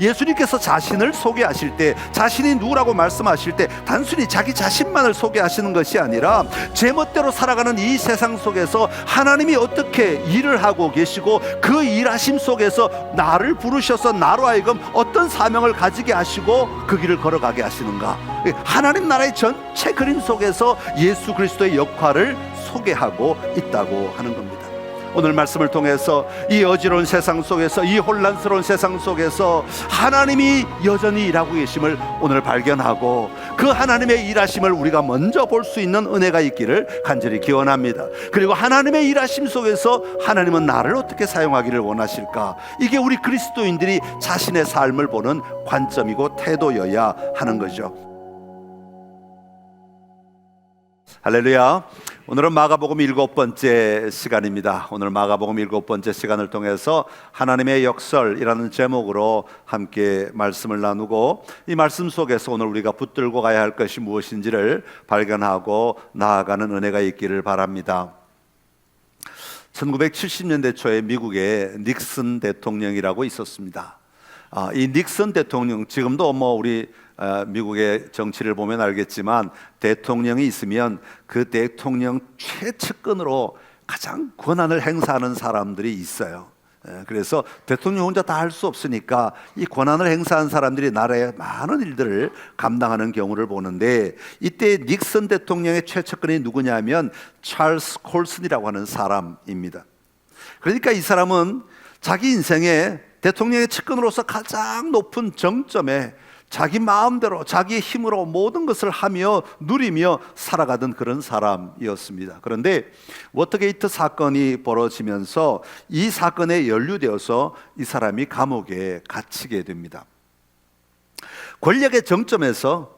예수님께서 자신을 소개하실 때, 자신이 누구라고 말씀하실 때 단순히 자기 자신만을 소개하시는 것이 아니라 제멋대로 살아가는 이 세상 속에서 하나님이 어떻게 일을 하고 계시고 그 일하심 속에서 나를 부르셔서 나로 하여금 어떤 사명을 가지게 하시고 그 길을 걸어가게 하시는가, 하나님 나라의 전체 그림 속에서 예수 그리스도의 역할을 소개하고 있다고 하는 겁니다. 오늘 말씀을 통해서 이 어지러운 세상 속에서, 이 혼란스러운 세상 속에서 하나님이 여전히 일하고 계심을 오늘 발견하고 그 하나님의 일하심을 우리가 먼저 볼 수 있는 은혜가 있기를 간절히 기원합니다. 그리고 하나님의 일하심 속에서 하나님은 나를 어떻게 사용하기를 원하실까, 이게 우리 그리스도인들이 자신의 삶을 보는 관점이고 태도여야 하는 거죠. 할렐루야. 오늘은 마가복음 7번째 시간입니다. 오늘 마가복음 7번째 시간을 통해서 하나님의 역설이라는 제목으로 함께 말씀을 나누고, 이 말씀 속에서 오늘 우리가 붙들고 가야 할 것이 무엇인지를 발견하고 나아가는 은혜가 있기를 바랍니다. 1970년대 초에 미국에 닉슨 대통령이라고 있었습니다. 이 닉슨 대통령, 지금도 우리 미국의 정치를 보면 알겠지만 대통령이 있으면 그 대통령 최측근으로 가장 권한을 행사하는 사람들이 있어요. 그래서 대통령 혼자 다 할 수 없으니까 이 권한을 행사한 사람들이 나라의 많은 일들을 감당하는 경우를 보는데, 이때 닉슨 대통령의 최측근이 누구냐면 찰스 콜슨이라고 하는 사람입니다. 그러니까 이 사람은 자기 인생에 대통령의 측근으로서 가장 높은 정점에 자기 마음대로 자기의 힘으로 모든 것을 하며 누리며 살아가던 그런 사람이었습니다. 그런데 워터게이트 사건이 벌어지면서 이 사건에 연루되어서 이 사람이 감옥에 갇히게 됩니다. 권력의 정점에서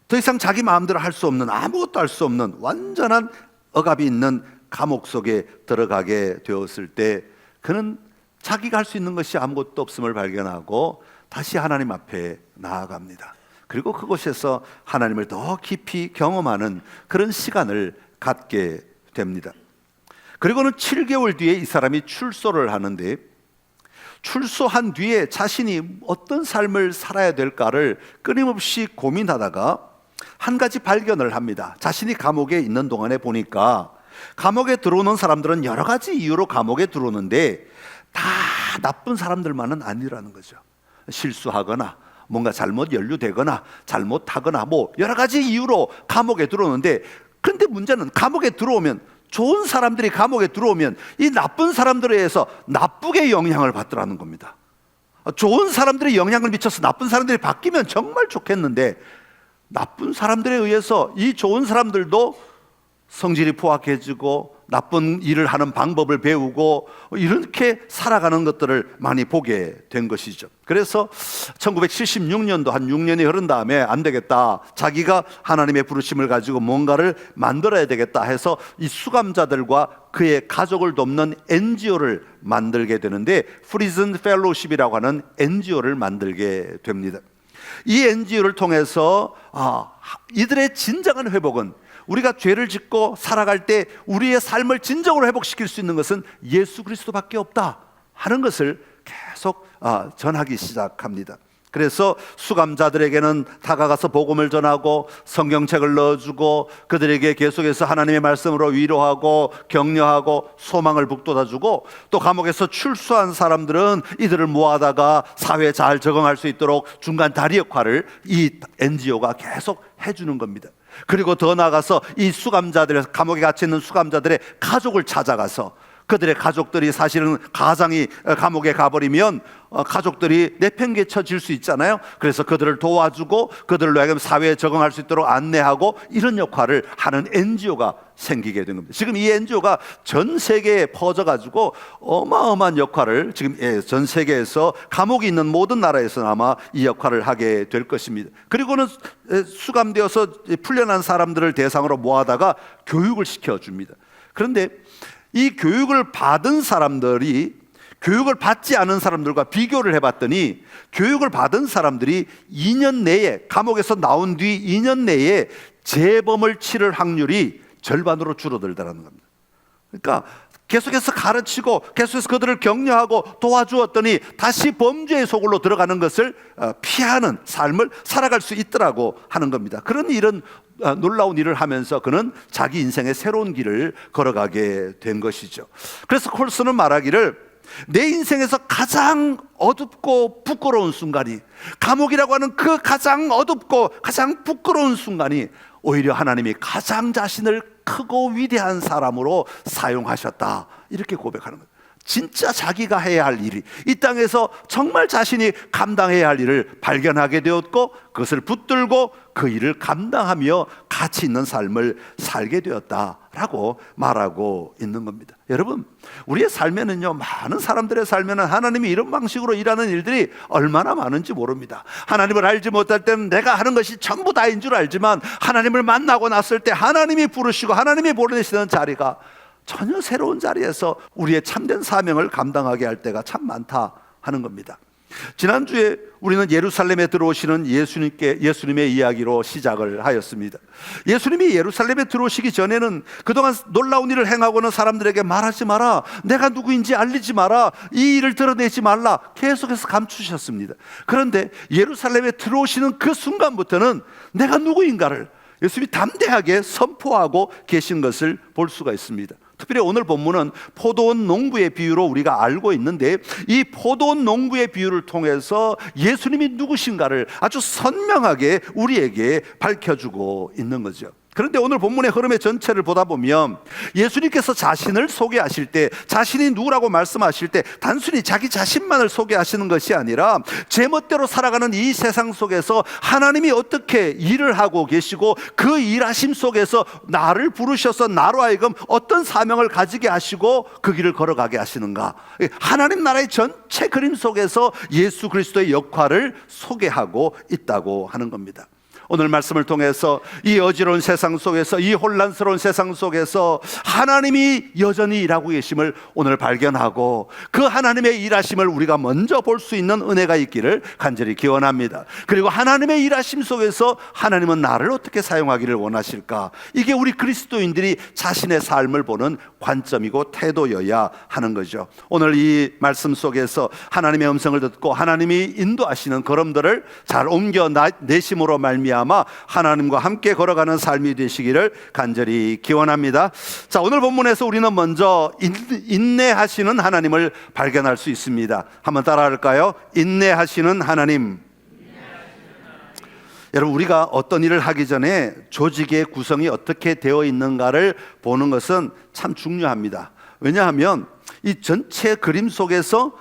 더 이상 자기 마음대로 할 수 없는, 아무것도 할 수 없는 완전한 억압이 있는 감옥 속에 들어가게 되었을 때 그는 자기가 할 수 있는 것이 아무것도 없음을 발견하고 다시 하나님 앞에 나아갑니다. 그리고 그곳에서 하나님을 더 깊이 경험하는 그런 시간을 갖게 됩니다. 그리고는 7개월 뒤에 이 사람이 출소를 하는데, 출소한 뒤에 자신이 어떤 삶을 살아야 될까를 끊임없이 고민하다가 한 가지 발견을 합니다. 자신이 감옥에 있는 동안에 보니까 감옥에 들어오는 사람들은 여러 가지 이유로 감옥에 들어오는데 다 나쁜 사람들만은 아니라는 거죠. 실수하거나 뭔가 잘못 연루되거나 잘못하거나 여러 가지 이유로 감옥에 들어오는데, 그런데 문제는 감옥에 들어오면, 좋은 사람들이 감옥에 들어오면 이 나쁜 사람들에 의해서 나쁘게 영향을 받더라는 겁니다. 좋은 사람들이 영향을 미쳐서 나쁜 사람들이 바뀌면 정말 좋겠는데, 나쁜 사람들에 의해서 이 좋은 사람들도 성질이 포악해지고 나쁜 일을 하는 방법을 배우고 이렇게 살아가는 것들을 많이 보게 된 것이죠. 그래서 1976년도 한 6년이 흐른 다음에 안 되겠다, 자기가 하나님의 부르심을 가지고 뭔가를 만들어야 되겠다 해서 이 수감자들과 그의 가족을 돕는 NGO를 만들게 되는데, 프리즌 펠로우십이라고 하는 NGO를 만들게 됩니다. 이 NGO를 통해서 이들의 진정한 회복은, 우리가 죄를 짓고 살아갈 때 우리의 삶을 진정으로 회복시킬 수 있는 것은 예수 그리스도밖에 없다 하는 것을 계속 전하기 시작합니다. 그래서 수감자들에게는 다가가서 복음을 전하고 성경책을 넣어주고 그들에게 계속해서 하나님의 말씀으로 위로하고 격려하고 소망을 북돋아주고, 또 감옥에서 출소한 사람들은 이들을 모아다가 사회에 잘 적응할 수 있도록 중간 다리 역할을 이 NGO가 계속 해주는 겁니다. 그리고 더 나아가서 이 수감자들, 감옥에 갇혀 있는 수감자들의 가족을 찾아가서, 그들의 가족들이 사실은 가장이 감옥에 가버리면 가족들이 내팽개쳐질 수 있잖아요. 그래서 그들을 도와주고 그들로 하여금 사회에 적응할 수 있도록 안내하고 이런 역할을 하는 NGO가 생기게 된 겁니다. 지금 이 NGO가 전 세계에 퍼져가지고 어마어마한 역할을 지금 전 세계에서 감옥이 있는 모든 나라에서 아마 이 역할을 하게 될 것입니다. 그리고는 수감되어서 풀려난 사람들을 대상으로 모아다가 교육을 시켜줍니다. 그런데 이 교육을 받은 사람들이 교육을 받지 않은 사람들과 비교를 해봤더니, 교육을 받은 사람들이 2년 내에, 감옥에서 나온 뒤 2년 내에 재범을 치를 확률이 절반으로 줄어들다는 겁니다. 그러니까 계속해서 가르치고 계속해서 그들을 격려하고 도와주었더니 다시 범죄의 소굴로 들어가는 것을 피하는 삶을 살아갈 수 있더라고 하는 겁니다. 그런 일은 놀라운 일을 하면서 그는 자기 인생의 새로운 길을 걸어가게 된 것이죠. 그래서 콜스는 말하기를 내 인생에서 가장 어둡고 부끄러운 순간이, 감옥이라고 하는 그 가장 어둡고 가장 부끄러운 순간이 오히려 하나님이 가장 자신을 크고 위대한 사람으로 사용하셨다, 이렇게 고백하는 거예요. 진짜 자기가 해야 할 일이, 이 땅에서 정말 자신이 감당해야 할 일을 발견하게 되었고 그것을 붙들고 그 일을 감당하며 가치 있는 삶을 살게 되었다라고 말하고 있는 겁니다. 여러분, 우리의 삶에는요, 많은 사람들의 삶에는 하나님이 이런 방식으로 일하는 일들이 얼마나 많은지 모릅니다. 하나님을 알지 못할 때는 내가 하는 것이 전부 다인 줄 알지만 하나님을 만나고 났을 때 하나님이 부르시고 하나님이 보내시는 자리가 전혀 새로운 자리에서 우리의 참된 사명을 감당하게 할 때가 참 많다 하는 겁니다. 지난주에 우리는 예루살렘에 들어오시는 예수님의 이야기로 시작을 하였습니다. 예수님이 예루살렘에 들어오시기 전에는 그동안 놀라운 일을 행하고는 사람들에게 말하지 마라, 내가 누구인지 알리지 마라, 이 일을 드러내지 말라 계속해서 감추셨습니다. 그런데 예루살렘에 들어오시는 그 순간부터는 내가 누구인가를 예수님이 담대하게 선포하고 계신 것을 볼 수가 있습니다. 특별히 오늘 본문은 포도원 농부의 비유로 우리가 알고 있는데, 이 포도원 농부의 비유를 통해서 예수님이 누구신가를 아주 선명하게 우리에게 밝혀주고 있는 거죠. 그런데 오늘 본문의 흐름의 전체를 보다 보면 예수님께서 자신을 소개하실 때, 자신이 누구라고 말씀하실 때 단순히 자기 자신만을 소개하시는 것이 아니라 제멋대로 살아가는 이 세상 속에서 하나님이 어떻게 일을 하고 계시고 그 일하심 속에서 나를 부르셔서 나로 하여금 어떤 사명을 가지게 하시고 그 길을 걸어가게 하시는가, 하나님 나라의 전체 그림 속에서 예수 그리스도의 역할을 소개하고 있다고 하는 겁니다. 오늘 말씀을 통해서 이 어지러운 세상 속에서, 이 혼란스러운 세상 속에서 하나님이 여전히 일하고 계심을 오늘 발견하고 그 하나님의 일하심을 우리가 먼저 볼 수 있는 은혜가 있기를 간절히 기원합니다. 그리고 하나님의 일하심 속에서 하나님은 나를 어떻게 사용하기를 원하실까, 이게 우리 그리스도인들이 자신의 삶을 보는 관점이고 태도여야 하는 거죠. 오늘 이 말씀 속에서 하나님의 음성을 듣고 하나님이 인도하시는 걸음들을 잘 옮겨내심으로 말미암아 하나님과 함께 걸어가는 삶이 되시기를 간절히 기원합니다. 자, 오늘 본문에서 우리는 먼저 인내하시는 하나님을 발견할 수 있습니다. 한번 따라할까요? 인내하시는 하나님. 여러분, 우리가 어떤 일을 하기 전에 조직의 구성이 어떻게 되어 있는가를 보는 것은 참 중요합니다. 왜냐하면 이 전체 그림 속에서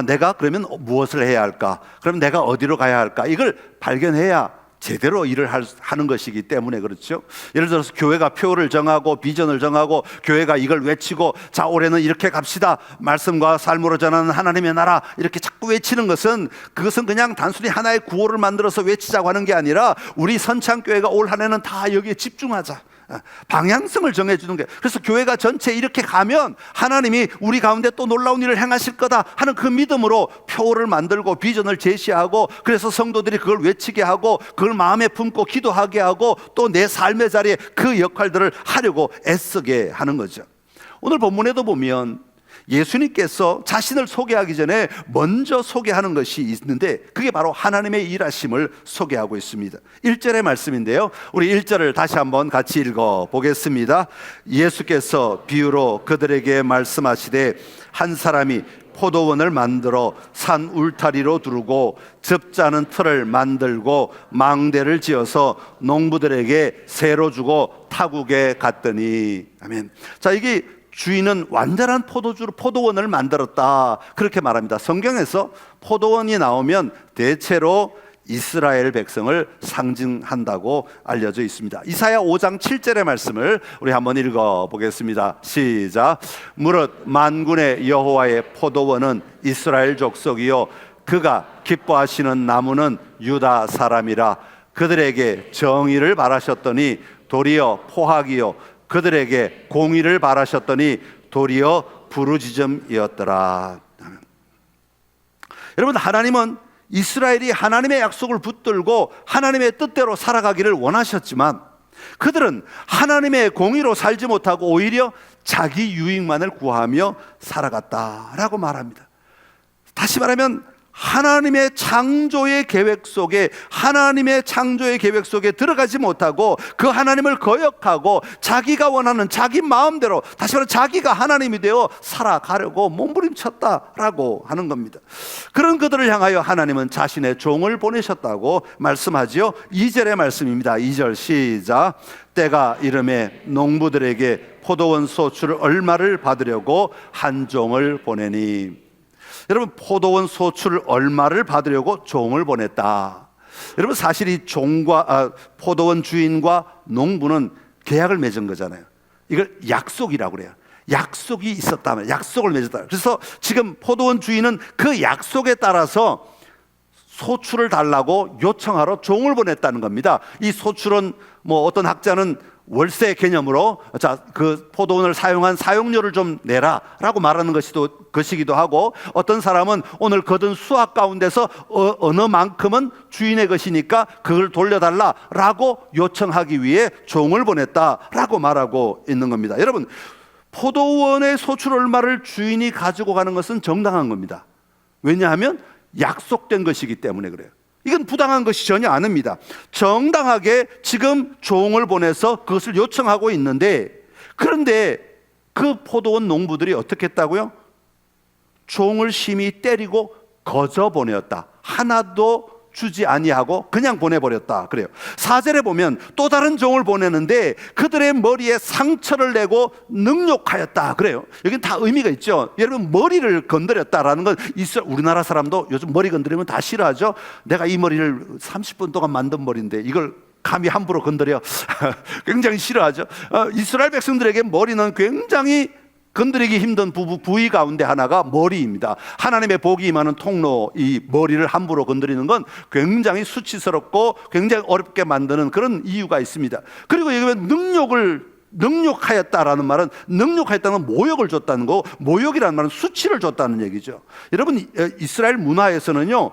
내가 그러면 무엇을 해야 할까, 그럼 내가 어디로 가야 할까, 이걸 발견해야 제대로 일을 하는 것이기 때문에 그렇죠. 예를 들어서 교회가 표를 정하고 비전을 정하고 교회가 이걸 외치고, 자, 올해는 이렇게 갑시다, 말씀과 삶으로 전하는 하나님의 나라, 이렇게 자꾸 외치는 것은, 그것은 그냥 단순히 하나의 구호를 만들어서 외치자고 하는 게 아니라 우리 선창교회가 올 한 해는 다 여기에 집중하자, 방향성을 정해주는 게, 그래서 교회가 전체 이렇게 가면 하나님이 우리 가운데 또 놀라운 일을 행하실 거다 하는 그 믿음으로 표를 만들고 비전을 제시하고, 그래서 성도들이 그걸 외치게 하고 그걸 마음에 품고 기도하게 하고 또 내 삶의 자리에 그 역할들을 하려고 애쓰게 하는 거죠. 오늘 본문에도 보면 예수님께서 자신을 소개하기 전에 먼저 소개하는 것이 있는데, 그게 바로 하나님의 일하심을 소개하고 있습니다. 1절의 말씀인데요, 우리 1절을 다시 한번 같이 읽어 보겠습니다. 예수께서 비유로 그들에게 말씀하시되, 한 사람이 포도원을 만들어 산 울타리로 두르고 접자는 틀을 만들고 망대를 지어서 농부들에게 세로 주고 타국에 갔더니. 아멘. 자, 이게 주인은 완전한 포도원을 만들었다, 그렇게 말합니다. 성경에서 포도원이 나오면 대체로 이스라엘 백성을 상징한다고 알려져 있습니다. 이사야 5장 7절의 말씀을 우리 한번 읽어보겠습니다. 시작. 무릇 만군의 여호와의 포도원은 이스라엘 족속이요 그가 기뻐하시는 나무는 유다 사람이라. 그들에게 정의를 바라셨더니 도리어 포악이요 그들에게 공의를 바라셨더니 도리어 부르짖음이었더라. 여러분, 하나님은 이스라엘이 하나님의 약속을 붙들고 하나님의 뜻대로 살아가기를 원하셨지만 그들은 하나님의 공의로 살지 못하고 오히려 자기 유익만을 구하며 살아갔다라고 말합니다. 다시 말하면 하나님의 창조의 계획 속에 들어가지 못하고 그 하나님을 거역하고 자기가 원하는 자기 마음대로, 다시 말해 자기가 하나님이 되어 살아가려고 몸부림쳤다라고 하는 겁니다. 그런 그들을 향하여 하나님은 자신의 종을 보내셨다고 말씀하지요. 2절의 말씀입니다. 2절 시작. 때가 이름에 농부들에게 포도원 소출을 얼마를 받으려고 한 종을 보내니. 여러분, 포도원 소출을 얼마를 받으려고 종을 보냈다. 여러분, 사실 이 포도원 주인과 농부는 계약을 맺은 거잖아요. 이걸 약속이라고 그래요. 약속이 있었다면, 약속을 맺었다. 그래서 지금 포도원 주인은 그 약속에 따라서 소출을 달라고 요청하러 종을 보냈다는 겁니다. 이 소출은 어떤 학자는 월세 개념으로 그 포도원을 사용한 사용료를 좀 내라라고 말하는 것이기도 하고, 어떤 사람은 오늘 거둔 수확 가운데서 어느 만큼은 주인의 것이니까 그걸 돌려달라라고 요청하기 위해 종을 보냈다라고 말하고 있는 겁니다. 여러분, 포도원의 소출 얼마를 주인이 가지고 가는 것은 정당한 겁니다. 왜냐하면 약속된 것이기 때문에 그래요. 이건 부당한 것이 전혀 아닙니다. 정당하게 지금 종을 보내서 그것을 요청하고 있는데, 그런데 그 포도원 농부들이 어떻게 했다고요? 종을 심히 때리고 거저 보내었다. 하나도 주지 아니하고 그냥 보내버렸다 그래요. 4절에 보면 또 다른 종을 보내는데 그들의 머리에 상처를 내고 능욕하였다 그래요. 여기는 다 의미가 있죠. 여러분, 머리를 건드렸다라는 건 우리나라 사람도 요즘 머리 건드리면 다 싫어하죠. 내가 이 머리를 30분 동안 만든 머리인데 이걸 감히 함부로 건드려 굉장히 싫어하죠. 이스라엘 백성들에게 머리는 굉장히 건드리기 힘든 부위 가운데 하나가 머리입니다. 하나님의 복이 임하는 통로, 이 머리를 함부로 건드리는 건 굉장히 수치스럽고 굉장히 어렵게 만드는 그런 이유가 있습니다. 그리고 여기 능욕하였다라는 말은, 능욕하였다는 모욕을 줬다는 거, 모욕이라는 말은 수치를 줬다는 얘기죠. 여러분, 이스라엘 문화에서는요,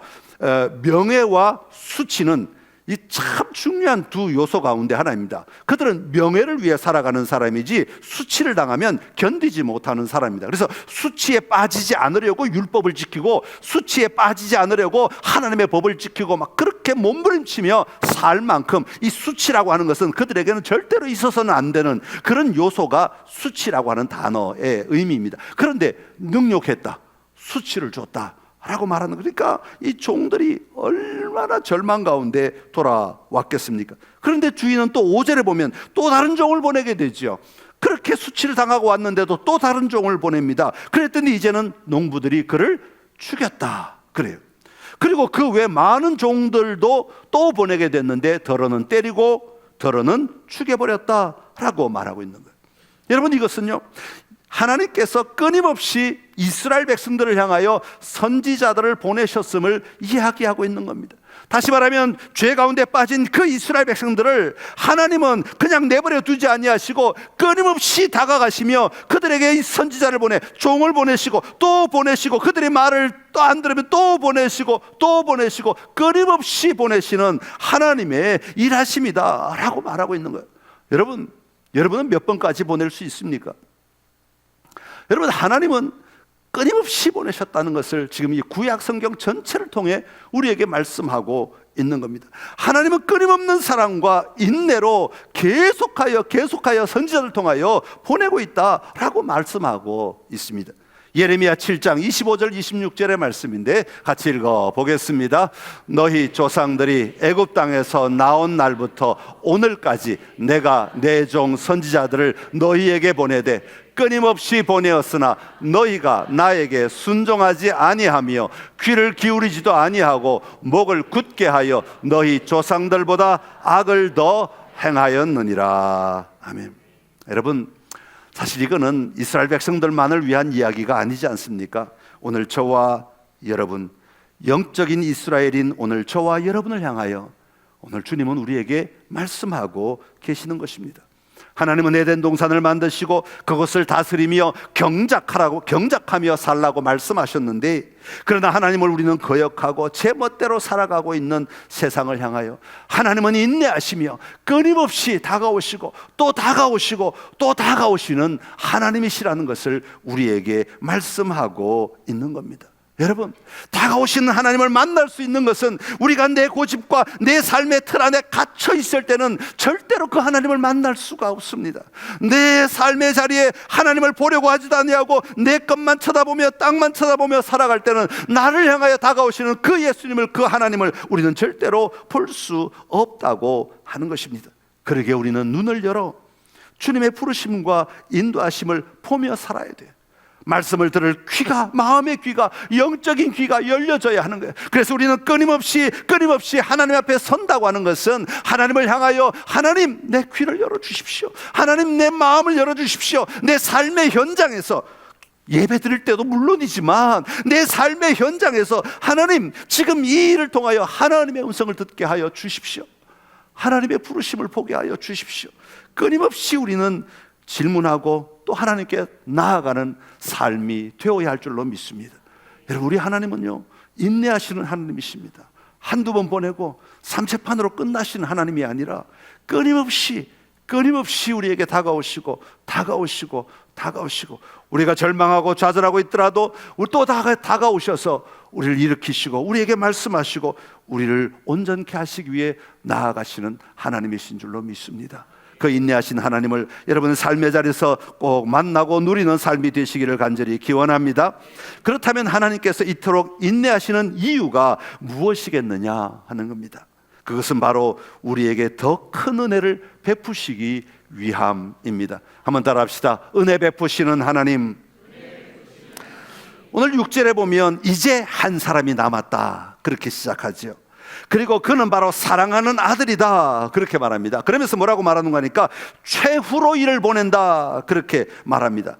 명예와 수치는 이 참 중요한 두 요소 가운데 하나입니다. 그들은 명예를 위해 살아가는 사람이지 수치를 당하면 견디지 못하는 사람입니다. 그래서 수치에 빠지지 않으려고 율법을 지키고, 수치에 빠지지 않으려고 하나님의 법을 지키고 막 그렇게 몸부림치며 살 만큼, 이 수치라고 하는 것은 그들에게는 절대로 있어서는 안 되는 그런 요소가 수치라고 하는 단어의 의미입니다. 그런데 능욕했다, 수치를 줬다 라고 말하는, 그러니까 이 종들이 얼마나 절망 가운데 돌아왔겠습니까? 그런데 주인은 또 5절에 보면 또 다른 종을 보내게 되죠. 그렇게 수치를 당하고 왔는데도 또 다른 종을 보냅니다. 그랬더니 이제는 농부들이 그를 죽였다 그래요. 그리고 그 외 많은 종들도 또 보내게 됐는데 더러는 때리고 더러는 죽여버렸다라고 말하고 있는 거예요. 여러분, 이것은요, 하나님께서 끊임없이 이스라엘 백성들을 향하여 선지자들을 보내셨음을 이야기하고 있는 겁니다. 다시 말하면 죄 가운데 빠진 그 이스라엘 백성들을 하나님은 그냥 내버려 두지 아니하시고 끊임없이 다가가시며 그들에게 이 선지자를 보내, 종을 보내시고 또 보내시고, 그들의 말을 또 안 들으면 또 보내시고 또 보내시고, 끊임없이 보내시는 하나님의 일하심이다 라고 말하고 있는 거예요. 여러분은 몇 번까지 보낼 수 있습니까? 여러분, 하나님은 끊임없이 보내셨다는 것을 지금 이 구약 성경 전체를 통해 우리에게 말씀하고 있는 겁니다. 하나님은 끊임없는 사랑과 인내로 계속하여 선지자를 통하여 보내고 있다라고 말씀하고 있습니다. 예레미야 7장 25절 26절의 말씀인데 같이 읽어보겠습니다. 너희 조상들이 애굽 땅에서 나온 날부터 오늘까지 내가 내 종 선지자들을 너희에게 보내되 끊임없이 보내었으나 너희가 나에게 순종하지 아니하며 귀를 기울이지도 아니하고 목을 굳게 하여 너희 조상들보다 악을 더 행하였느니라. 아멘. 여러분, 사실 이거는 이스라엘 백성들만을 위한 이야기가 아니지 않습니까? 오늘 저와 여러분, 영적인 이스라엘인 오늘 저와 여러분을 향하여 오늘 주님은 우리에게 말씀하고 계시는 것입니다. 하나님은 에덴 동산을 만드시고 그것을 다스리며 경작하며 살라고 말씀하셨는데, 그러나 하나님을 우리는 거역하고 제 멋대로 살아가고 있는 세상을 향하여 하나님은 인내하시며 끊임없이 다가오시고 또 다가오시고 또 다가오시는 하나님이시라는 것을 우리에게 말씀하고 있는 겁니다. 여러분, 다가오시는 하나님을 만날 수 있는 것은 우리가 내 고집과 내 삶의 틀 안에 갇혀 있을 때는 절대로 그 하나님을 만날 수가 없습니다. 내 삶의 자리에 하나님을 보려고 하지도 아니하고 내 것만 쳐다보며 땅만 쳐다보며 살아갈 때는 나를 향하여 다가오시는 그 예수님을, 그 하나님을 우리는 절대로 볼 수 없다고 하는 것입니다. 그러기에 우리는 눈을 열어 주님의 부르심과 인도하심을 보며 살아야 돼요. 말씀을 들을 귀가, 마음의 귀가, 영적인 귀가 열려져야 하는 거예요. 그래서 우리는 끊임없이 하나님 앞에 선다고 하는 것은 하나님을 향하여, 하나님 내 귀를 열어주십시오, 하나님 내 마음을 열어주십시오. 내 삶의 현장에서, 예배 드릴 때도 물론이지만 내 삶의 현장에서 하나님 지금 이 일을 통하여 하나님의 음성을 듣게 하여 주십시오. 하나님의 부르심을 보게 하여 주십시오. 끊임없이 우리는 질문하고 또 하나님께 나아가는 삶이 되어야 할 줄로 믿습니다. 여러분, 우리 하나님은요, 인내하시는 하나님이십니다. 한두 번 보내고 삼체판으로 끝나시는 하나님이 아니라 끊임없이 우리에게 다가오시고 우리가 절망하고 좌절하고 있더라도 또 다가오셔서 우리를 일으키시고 우리에게 말씀하시고 우리를 온전케 하시기 위해 나아가시는 하나님이신 줄로 믿습니다. 그 인내하신 하나님을 여러분의 삶의 자리에서 꼭 만나고 누리는 삶이 되시기를 간절히 기원합니다. 그렇다면 하나님께서 이토록 인내하시는 이유가 무엇이겠느냐 하는 겁니다. 그것은 바로 우리에게 더 큰 은혜를 베푸시기 위함입니다. 한번 따라합시다. 은혜 베푸시는 하나님. 오늘 6절에 보면 이제 한 사람이 남았다, 그렇게 시작하죠. 그리고 그는 바로 사랑하는 아들이다, 그렇게 말합니다. 그러면서 뭐라고 말하는 거니까 최후로 이를 보낸다, 그렇게 말합니다.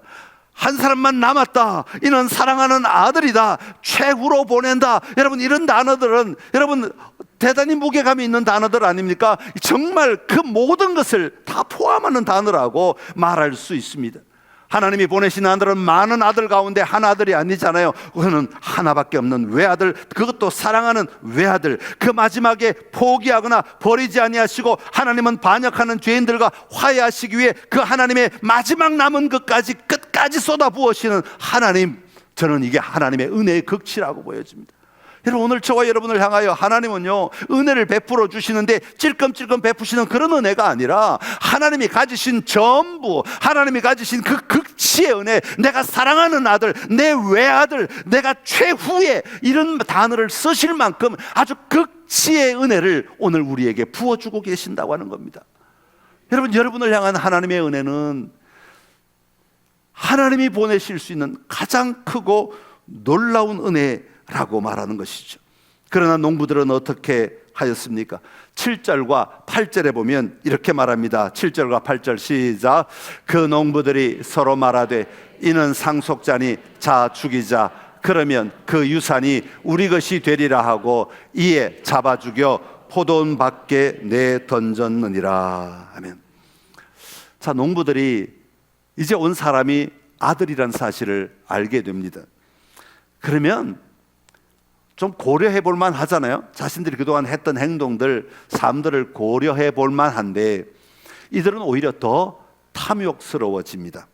한 사람만 남았다, 이는 사랑하는 아들이다, 최후로 보낸다. 여러분, 이런 단어들은 여러분 대단히 무게감이 있는 단어들 아닙니까? 정말 그 모든 것을 다 포함하는 단어라고 말할 수 있습니다. 하나님이 보내신 아들은 많은 아들 가운데 한 아들이 아니잖아요. 그는 하나밖에 없는 외아들, 그것도 사랑하는 외아들. 그 마지막에 포기하거나 버리지 아니하시고 하나님은 반역하는 죄인들과 화해하시기 위해 그 하나님의 마지막 남은 것까지 끝까지 쏟아부으시는 하나님, 저는 이게 하나님의 은혜의 극치라고 보여집니다. 여러분, 오늘 저와 여러분을 향하여 하나님은요, 은혜를 베풀어 주시는데 찔끔찔끔 베푸시는 그런 은혜가 아니라 하나님이 가지신 전부, 하나님이 가지신 그 극치의 은혜, 내가 사랑하는 아들, 내 외아들, 내가 최후의, 이런 단어를 쓰실 만큼 아주 극치의 은혜를 오늘 우리에게 부어주고 계신다고 하는 겁니다. 여러분, 여러분을 향한 하나님의 은혜는 하나님이 보내실 수 있는 가장 크고 놀라운 은혜라고 말하는 것이죠. 그러나 농부들은 어떻게 하였습니까? 7절과 8절에 보면 이렇게 말합니다. 7절과 8절 시작. 그 농부들이 서로 말하되 이는 상속자니 자 죽이자. 그러면 그 유산이 우리 것이 되리라 하고 이에 잡아 죽여 포도원 밖에 내 던졌느니라. 아멘. 자, 농부들이 이제 온 사람이 아들이란 사실을 알게 됩니다. 그러면 좀 고려해 볼 만 하잖아요. 자신들이 그동안 했던 행동들, 삶들을 고려해 볼 만한데 이들은 오히려 더 탐욕스러워집니다.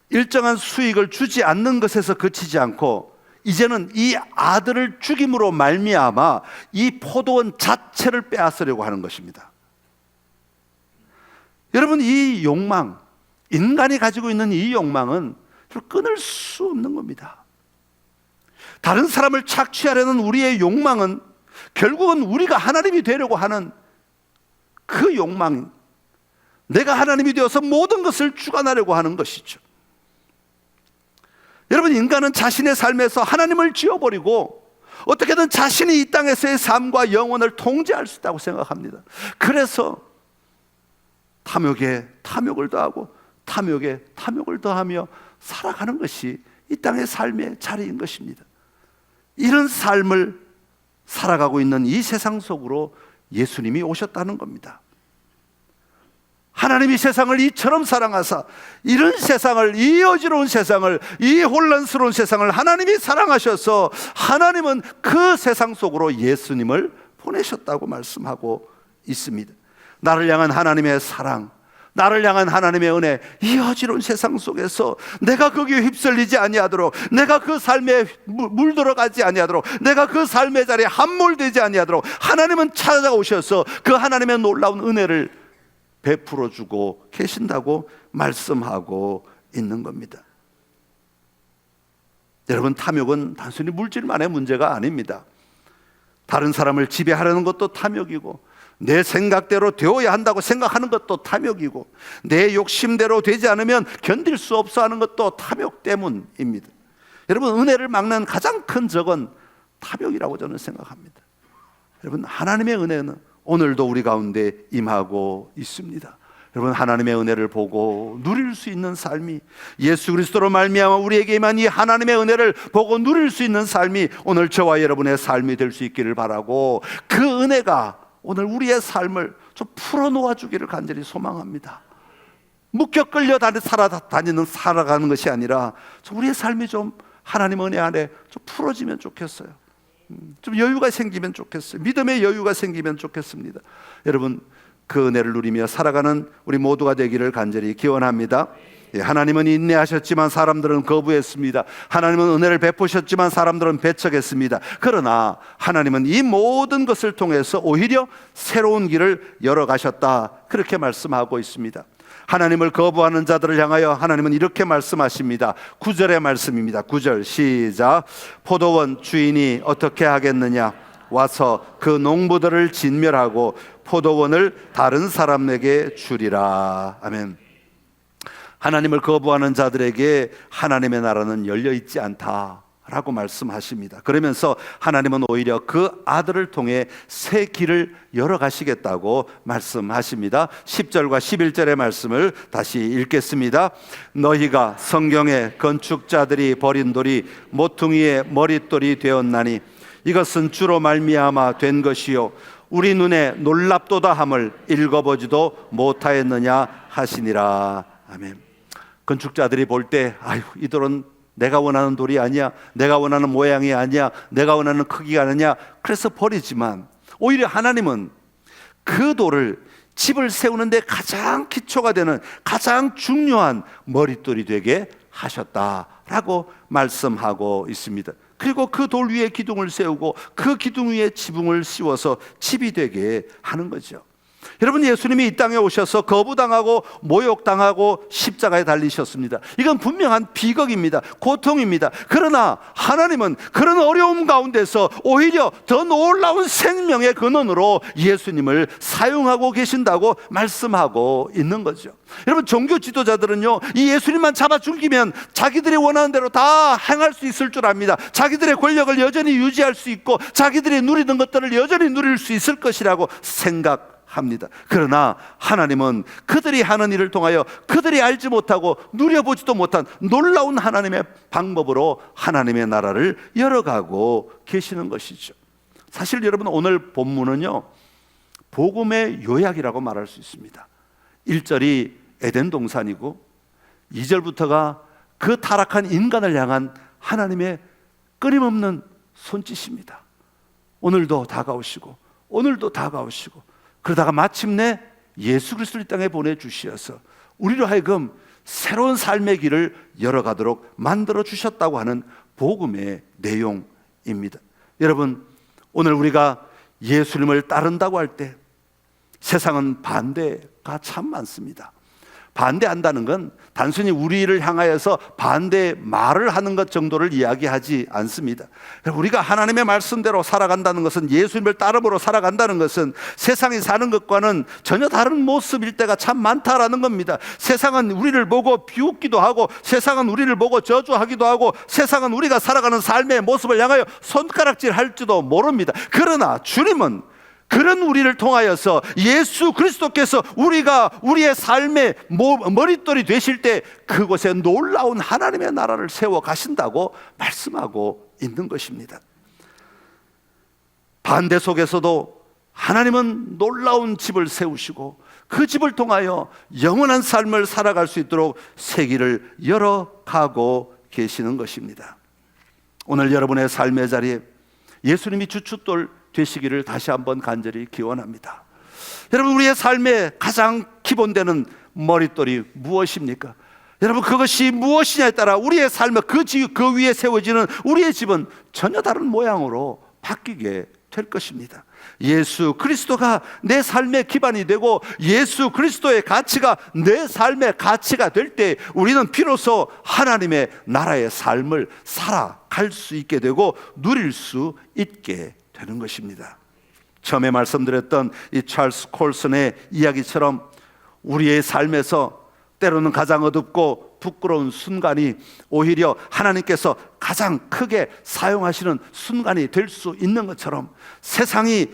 일정한 수익을 주지 않는 것에서 그치지 않고 이제는 이 아들을 죽임으로 말미암아 이 포도원 자체를 빼앗으려고 하는 것입니다. 여러분, 이 욕망, 인간이 가지고 있는 이 욕망은 끊을 수 없는 겁니다. 다른 사람을 착취하려는 우리의 욕망은 결국은 우리가 하나님이 되려고 하는 그 욕망, 내가 하나님이 되어서 모든 것을 주관하려고 하는 것이죠. 여러분, 인간은 자신의 삶에서 하나님을 지워버리고 어떻게든 자신이 이 땅에서의 삶과 영혼을 통제할 수 있다고 생각합니다. 그래서 탐욕에 탐욕을 더하고 탐욕에 탐욕을 더하며 살아가는 것이 이 땅의 삶의 자리인 것입니다. 이런 삶을 살아가고 있는 이 세상 속으로 예수님이 오셨다는 겁니다. 하나님이 세상을 이처럼 사랑하사, 이런 세상을, 이 어지러운 세상을, 이 혼란스러운 세상을 하나님이 사랑하셔서 하나님은 그 세상 속으로 예수님을 보내셨다고 말씀하고 있습니다. 나를 향한 하나님의 사랑, 나를 향한 하나님의 은혜, 이 어지러운 세상 속에서 내가 거기에 휩쓸리지 아니하도록, 내가 그 삶에 물들어가지 아니하도록, 내가 그 삶의 자리에 함몰되지 아니하도록 하나님은 찾아오셔서 그 하나님의 놀라운 은혜를 베풀어 주고 계신다고 말씀하고 있는 겁니다. 여러분, 탐욕은 단순히 물질만의 문제가 아닙니다. 다른 사람을 지배하려는 것도 탐욕이고, 내 생각대로 되어야 한다고 생각하는 것도 탐욕이고, 내 욕심대로 되지 않으면 견딜 수 없어 하는 것도 탐욕 때문입니다. 여러분, 은혜를 막는 가장 큰 적은 탐욕이라고 저는 생각합니다. 여러분, 하나님의 은혜는 오늘도 우리 가운데 임하고 있습니다. 여러분, 하나님의 은혜를 보고 누릴 수 있는 삶이, 예수 그리스도로 말미암아 우리에게 임한 이 하나님의 은혜를 보고 누릴 수 있는 삶이 오늘 저와 여러분의 삶이 될 수 있기를 바라고, 그 은혜가 오늘 우리의 삶을 좀 풀어놓아 주기를 간절히 소망합니다. 묶여 끌려 살아가는 것이 아니라 우리의 삶이 좀 하나님 은혜 안에 좀 풀어지면 좋겠어요. 좀 여유가 생기면 좋겠어요. 믿음의 여유가 생기면 좋겠습니다. 여러분, 그 은혜를 누리며 살아가는 우리 모두가 되기를 간절히 기원합니다. 하나님은 인내하셨지만 사람들은 거부했습니다. 하나님은 은혜를 베푸셨지만 사람들은 배척했습니다. 그러나 하나님은 이 모든 것을 통해서 오히려 새로운 길을 열어가셨다, 그렇게 말씀하고 있습니다. 하나님을 거부하는 자들을 향하여 하나님은 이렇게 말씀하십니다. 9절의 말씀입니다. 9절 시작. 포도원 주인이 어떻게 하겠느냐? 와서 그 농부들을 진멸하고 포도원을 다른 사람에게 주리라. 아멘. 하나님을 거부하는 자들에게 하나님의 나라는 열려있지 않다라고 말씀하십니다. 그러면서 하나님은 오히려 그 아들을 통해 새 길을 열어가시겠다고 말씀하십니다. 10절과 11절의 말씀을 다시 읽겠습니다. 너희가 성경에 건축자들이 버린 돌이 모퉁이의 머릿돌이 되었나니 이것은 주로 말미암아 된 것이요 우리 눈에 놀랍도다 함을 읽어보지도 못하였느냐 하시니라. 아멘. 건축자들이 볼 때, 아유, 이 돌은 내가 원하는 돌이 아니야, 내가 원하는 모양이 아니야, 내가 원하는 크기가 아니야, 그래서 버리지만 오히려 하나님은 그 돌을 집을 세우는데 가장 기초가 되는 가장 중요한 머릿돌이 되게 하셨다라고 말씀하고 있습니다. 그리고 그 돌 위에 기둥을 세우고 그 기둥 위에 지붕을 씌워서 집이 되게 하는 거죠. 여러분, 예수님이 이 땅에 오셔서 거부당하고 모욕당하고 십자가에 달리셨습니다. 이건 분명한 비극입니다. 고통입니다. 그러나 하나님은 그런 어려움 가운데서 오히려 더 놀라운 생명의 근원으로 예수님을 사용하고 계신다고 말씀하고 있는 거죠. 여러분, 종교 지도자들은요, 이 예수님만 잡아 죽이면 자기들이 원하는 대로 다 행할 수 있을 줄 압니다. 자기들의 권력을 여전히 유지할 수 있고 자기들이 누리던 것들을 여전히 누릴 수 있을 것이라고 생각합니다. 그러나 하나님은 그들이 하는 일을 통하여 그들이 알지 못하고 누려보지도 못한 놀라운 하나님의 방법으로 하나님의 나라를 열어가고 계시는 것이죠. 사실 여러분, 오늘 본문은요, 복음의 요약이라고 말할 수 있습니다. 1절이 에덴 동산이고 2절부터가 그 타락한 인간을 향한 하나님의 끊임없는 손짓입니다. 오늘도 다가오시고 오늘도 다가오시고, 그러다가 마침내 예수 그리스도를 이 땅에 보내주셔서 우리로 하여금 새로운 삶의 길을 열어가도록 만들어 주셨다고 하는 복음의 내용입니다. 여러분, 오늘 우리가 예수님을 따른다고 할 때 세상은 반대가 참 많습니다. 반대한다는 건 단순히 우리를 향하여서 반대 말을 하는 것 정도를 이야기하지 않습니다. 우리가 하나님의 말씀대로 살아간다는 것은, 예수님을 따름으로 살아간다는 것은 세상이 사는 것과는 전혀 다른 모습일 때가 참 많다라는 겁니다. 세상은 우리를 보고 비웃기도 하고, 세상은 우리를 보고 저주하기도 하고, 세상은 우리가 살아가는 삶의 모습을 향하여 손가락질 할지도 모릅니다. 그러나 주님은 그런 우리를 통하여서 예수 그리스도께서 우리가 우리의 삶의 머릿돌이 되실 때 그곳에 놀라운 하나님의 나라를 세워 가신다고 말씀하고 있는 것입니다. 반대 속에서도 하나님은 놀라운 집을 세우시고 그 집을 통하여 영원한 삶을 살아갈 수 있도록 세기를 열어가고 계시는 것입니다. 오늘 여러분의 삶의 자리에 예수님이 주춧돌 되시기를 다시 한번 간절히 기원합니다. 여러분, 우리의 삶의 가장 기본되는 머릿돌이 무엇입니까? 여러분, 그것이 무엇이냐에 따라 우리의 삶의 그 위에 세워지는 우리의 집은 전혀 다른 모양으로 바뀌게 될 것입니다. 예수 그리스도가 내 삶의 기반이 되고 예수 그리스도의 가치가 내 삶의 가치가 될 때 우리는 비로소 하나님의 나라의 삶을 살아갈 수 있게 되고 누릴 수 있게 되는 것입니다. 처음에 말씀드렸던 이 찰스 콜슨의 이야기처럼 우리의 삶에서 때로는 가장 어둡고 부끄러운 순간이 오히려 하나님께서 가장 크게 사용하시는 순간이 될 수 있는 것처럼 세상이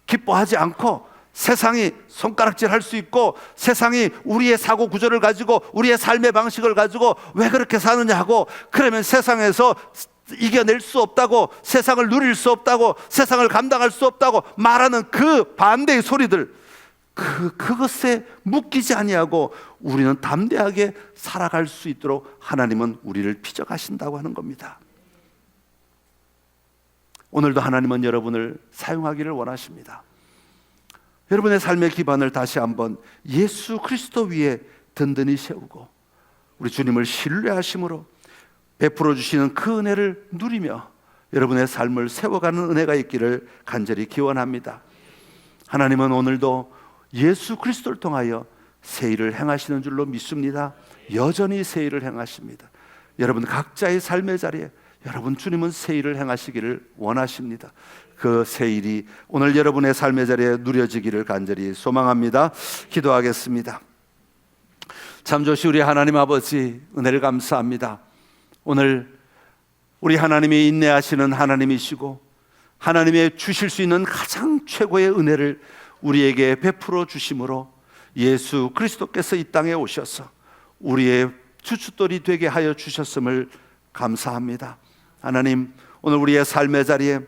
기뻐하지 않고 세상이 손가락질할 수 있고 세상이 우리의 사고 구조를 가지고 우리의 삶의 방식을 가지고 왜 그렇게 사느냐고, 그러면 세상에서 이겨낼 수 없다고, 세상을 누릴 수 없다고, 세상을 감당할 수 없다고 말하는 그 반대의 소리들, 그것에 묶이지 아니하고 우리는 담대하게 살아갈 수 있도록 하나님은 우리를 빚어가신다고 하는 겁니다. 오늘도 하나님은 여러분을 사용하기를 원하십니다. 여러분의 삶의 기반을 다시 한번 예수 그리스도 위에 든든히 세우고 우리 주님을 신뢰하심으로 베풀어 주시는 그 은혜를 누리며 여러분의 삶을 세워가는 은혜가 있기를 간절히 기원합니다. 하나님은 오늘도 예수 그리스도를 통하여 새 일을 행하시는 줄로 믿습니다. 여전히 새 일을 행하십니다. 여러분 각자의 삶의 자리에 여러분 주님은 새 일을 행하시기를 원하십니다. 그 새 일이 오늘 여러분의 삶의 자리에 누려지기를 간절히 소망합니다. 기도하겠습니다. 참 좋으신 우리 하나님 아버지, 은혜를 감사합니다. 오늘 우리 하나님이 인내하시는 하나님이시고 하나님의 주실 수 있는 가장 최고의 은혜를 우리에게 베풀어 주심으로 예수 그리스도께서 이 땅에 오셔서 우리의 주춧돌이 되게 하여 주셨음을 감사합니다. 하나님, 오늘 우리의 삶의 자리에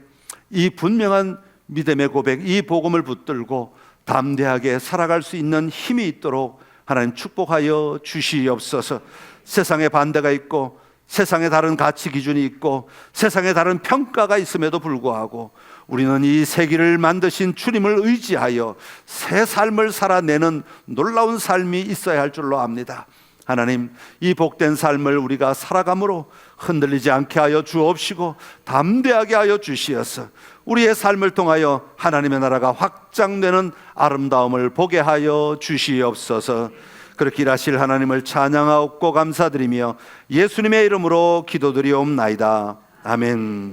이 분명한 믿음의 고백, 이 복음을 붙들고 담대하게 살아갈 수 있는 힘이 있도록 하나님 축복하여 주시옵소서. 세상에 반대가 있고 세상에 다른 가치 기준이 있고 세상에 다른 평가가 있음에도 불구하고 우리는 이 세기를 만드신 주님을 의지하여 새 삶을 살아내는 놀라운 삶이 있어야 할 줄로 압니다. 하나님, 이 복된 삶을 우리가 살아감으로 흔들리지 않게 하여 주옵시고 담대하게 하여 주시어서 우리의 삶을 통하여 하나님의 나라가 확장되는 아름다움을 보게 하여 주시옵소서. 그렇게 일하실 하나님을 찬양하옵고 감사드리며 예수님의 이름으로 기도드리옵나이다. 아멘.